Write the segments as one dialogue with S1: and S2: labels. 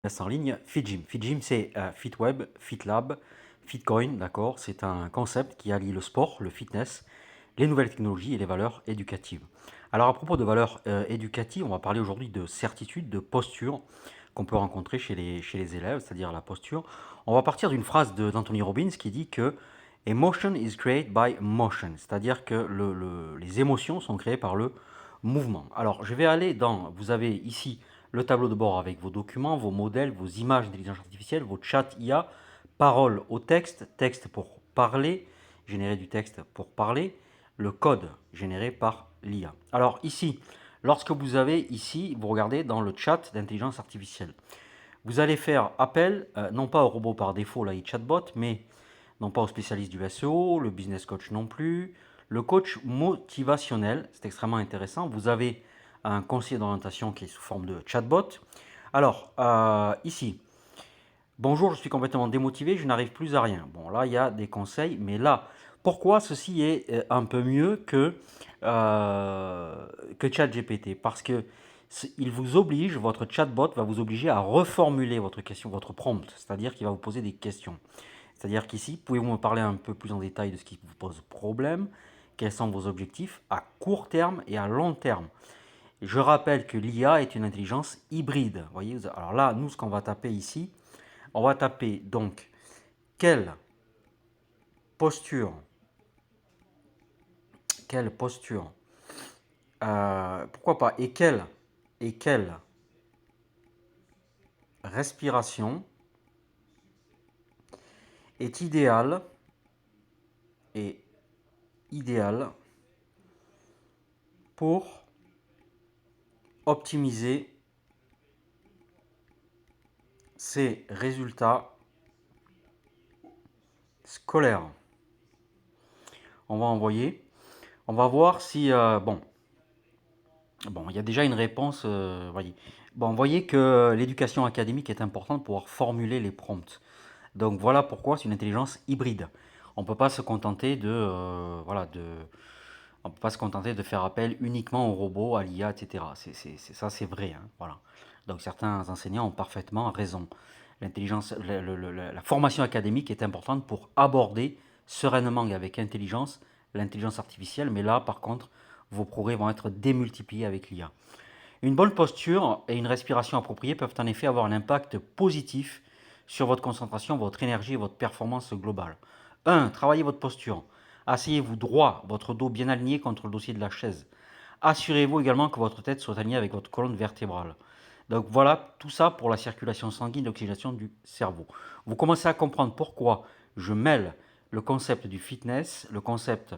S1: En ligne, FitGym. FitGym, c'est FitWeb, FitLab, FitCoin, d'accord? C'est un concept qui allie le sport, le fitness, les nouvelles technologies et les valeurs éducatives. Alors à propos de valeurs éducatives, on va parler aujourd'hui de certitude, de posture qu'on peut rencontrer chez les élèves, c'est-à-dire la posture. On va partir d'une phrase d'Anthony Robbins qui dit que emotion is created by motion, c'est-à-dire que les émotions sont créées par le mouvement. Alors je vais aller dans, vous avez ici le tableau de bord avec vos documents, vos modèles, vos images d'intelligence artificielle, vos chats IA, parole au texte, texte pour parler, générer du texte pour parler, le code généré par l'IA. Alors ici, lorsque vous avez ici, vous regardez dans le chat d'intelligence artificielle, vous allez faire appel, non pas au robot par défaut, l'AI chatbot, mais non pas au spécialiste du SEO, le business coach non plus, le coach motivationnel, c'est extrêmement intéressant. Vous avez un conseiller d'orientation qui est sous forme de chatbot. Alors, ici, bonjour, je suis complètement démotivé, je n'arrive plus à rien. Bon, là, il y a des conseils, mais là, pourquoi ceci est un peu mieux que ChatGPT? Parce que il vous oblige, votre chatbot va vous obliger à reformuler votre question, votre prompt, c'est-à-dire qu'il va vous poser des questions. C'est-à-dire qu'ici, pouvez-vous me parler un peu plus en détail de ce qui vous pose problème? Quels sont vos objectifs à court terme et à long terme? Je rappelle que l'IA est une intelligence hybride. Voyez, alors là, nous, ce qu'on va taper ici, on va taper donc quelle posture, quelle posture, pourquoi pas, et quelle respiration est et idéale pour optimiser ses résultats scolaires. On va envoyer. On va voir si, bon, il y a déjà une réponse, voyez. Bon, voyez que l'éducation académique est importante pour pouvoir formuler les prompts. Donc voilà pourquoi c'est une intelligence hybride. On ne peut pas se contenter de, on peut pas se contenter de faire appel uniquement au robot, à l'IA, etc. Ça, c'est vrai, hein, voilà. Donc certains enseignants ont parfaitement raison. L'intelligence, la formation académique est importante pour aborder sereinement et avec intelligence l'intelligence artificielle, mais là, par contre, vos progrès vont être démultipliés avec l'IA. Une bonne posture et une respiration appropriée peuvent en effet avoir un impact positif sur votre concentration, votre énergie et votre performance globale. 1. Travaillez votre posture. Asseyez-vous droit, votre dos bien aligné contre le dossier de la chaise. Assurez-vous également que votre tête soit alignée avec votre colonne vertébrale. Donc voilà, tout ça pour la circulation sanguine et l'oxygénation du cerveau. Vous commencez à comprendre pourquoi je mêle le concept du fitness, le concept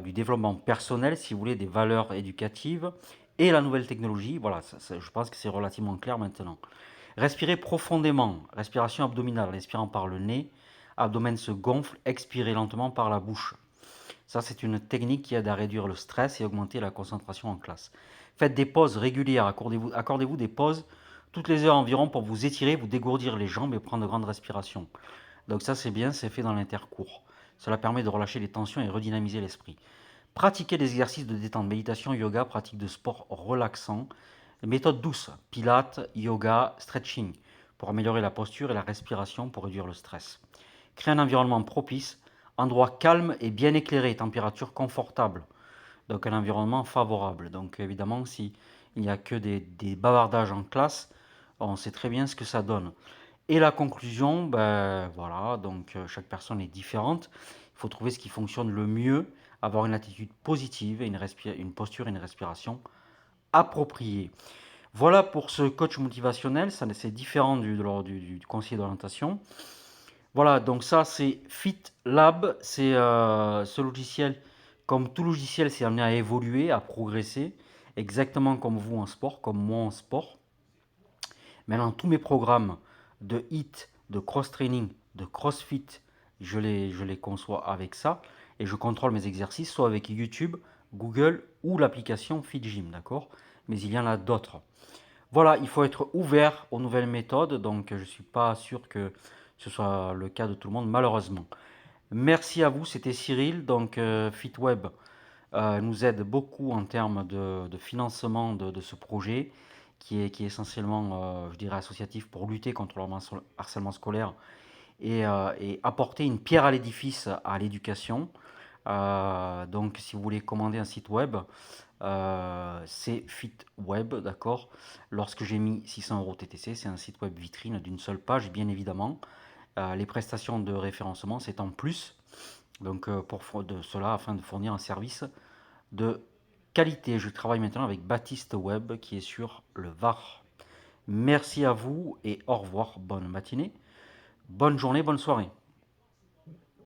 S1: du développement personnel, si vous voulez, des valeurs éducatives, et la nouvelle technologie. Voilà, je pense que c'est relativement clair maintenant. Respirez profondément, respiration abdominale, inspirant par le nez, abdomen se gonfle, expirez lentement par la bouche. Ça, c'est une technique qui aide à réduire le stress et augmenter la concentration en classe. Faites des pauses régulières, accordez-vous des pauses toutes les heures environ pour vous étirer, vous dégourdir les jambes et prendre de grandes respirations. Donc ça, c'est bien, c'est fait dans l'intercours. Cela permet de relâcher les tensions et redynamiser l'esprit. Pratiquez des exercices de détente, méditation, yoga, pratique de sport relaxant. Méthode douce, pilates, yoga, stretching, pour améliorer la posture et la respiration pour réduire le stress. Créez un environnement propice, endroit calme et bien éclairé, température confortable, donc un environnement favorable. Donc évidemment, si il n'y a que des bavardages en classe, on sait très bien ce que ça donne. Et la conclusion, ben voilà, donc chaque personne est différente. Il faut trouver ce qui fonctionne le mieux, avoir une attitude positive et une posture et une respiration appropriée. Voilà pour ce coach motivationnel, ça c'est différent du conseiller d'orientation. Voilà, donc ça c'est FitLab, c'est ce logiciel, comme tout logiciel, c'est amené à évoluer, à progresser, exactement comme vous en sport, comme moi en sport. Maintenant, tous mes programmes de HIIT, de cross-training, de CrossFit, je les conçois avec ça et je contrôle mes exercices soit avec YouTube, Google ou l'application FitGym, d'accord? Mais il y en a d'autres. Voilà, il faut être ouvert aux nouvelles méthodes, donc je ne suis pas sûr que ce soit le cas de tout le monde, malheureusement. Merci à vous, c'était Cyril, donc FitWeb nous aide beaucoup en termes de financement de ce projet. qui est essentiellement, je dirais, associatif pour lutter contre le harcèlement scolaire et apporter une pierre à l'édifice à l'éducation. Donc, si vous voulez commander un site web, c'est FitWeb, d'accord. Lorsque j'ai mis 600 € TTC, c'est un site web vitrine d'une seule page, bien évidemment. Les prestations de référencement, c'est en plus. Donc, de cela, afin de fournir un service de qualité. Je travaille maintenant avec Baptiste Web, qui est sur le Var. Merci à vous et au revoir. Bonne matinée, bonne journée, bonne soirée.